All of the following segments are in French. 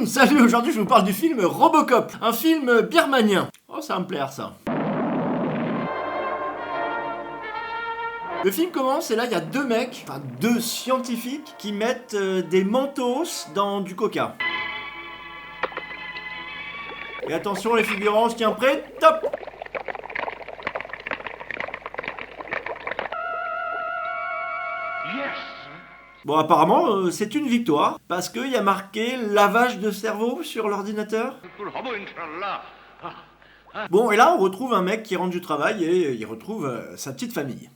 Salut, aujourd'hui je vous parle du film Robocop, un film birmanien. Oh, ça va me plaire ça. Le film commence et là il y a deux scientifiques qui mettent des mentos dans du coca. Et attention les figurants, on se tient prêt, top! Bon, apparemment, c'est une victoire, parce qu'il y a marqué lavage de cerveau sur l'ordinateur. Bon, et là, on retrouve un mec qui rentre du travail et il retrouve sa petite famille.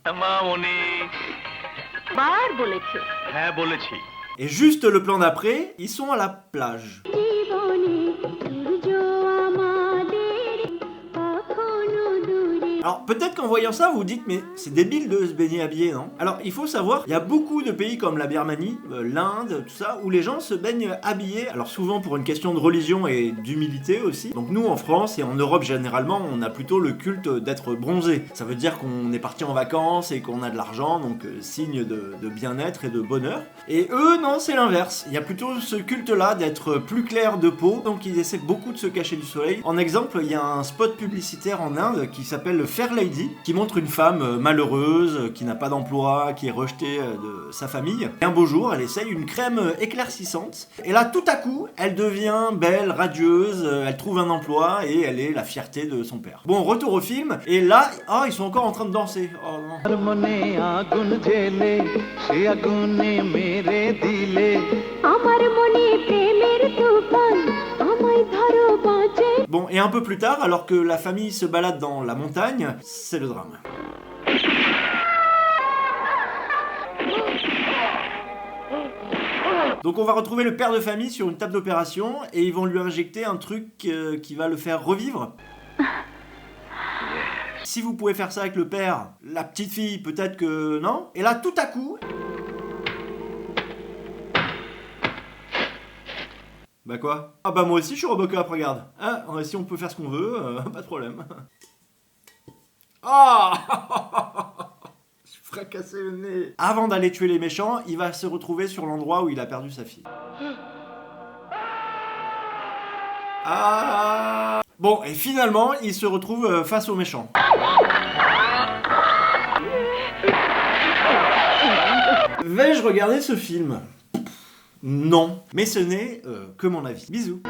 Et juste le plan d'après, ils sont à la plage. Alors peut-être qu'en voyant ça vous vous dites mais c'est débile de se baigner habillé, non? Alors il faut savoir, il y a beaucoup de pays comme la Birmanie, l'Inde, tout ça, où les gens se baignent habillés, alors souvent pour une question de religion et d'humilité aussi. Donc nous en France et en Europe généralement, on a plutôt le culte d'être bronzé. Ça veut dire qu'on est parti en vacances et qu'on a de l'argent, donc signe de bien-être et de bonheur. Et eux non, c'est l'inverse. Il y a plutôt ce culte-là d'être plus clair de peau, donc ils essaient beaucoup de se cacher du soleil. En exemple, il y a un spot publicitaire en Inde qui s'appelle le Fair Lady, qui montre une femme malheureuse, qui n'a pas d'emploi, qui est rejetée de sa famille. Et un beau jour, elle essaye une crème éclaircissante. Et là, tout à coup, elle devient belle, radieuse, elle trouve un emploi et elle est la fierté de son père. Bon, retour au film. Et là, ils sont encore en train de danser. Oh non. Bon, et un peu plus tard, alors que la famille se balade dans la montagne, c'est le drame. Donc on va retrouver le père de famille sur une table d'opération et ils vont lui injecter un truc qui va le faire revivre. Si vous pouvez faire ça avec le père, la petite fille, peut-être que non. Et là, tout à coup... Bah quoi? Ah bah moi aussi je suis Robocop, regarde. Hein, si on peut faire ce qu'on veut, pas de problème. Ah je fracassé le nez. Avant d'aller tuer les méchants, il va se retrouver sur l'endroit où il a perdu sa fille. Ah. Bon, et finalement, il se retrouve face aux méchants. Vais-je regarder ce film ? Non, mais ce n'est que mon avis. Bisous.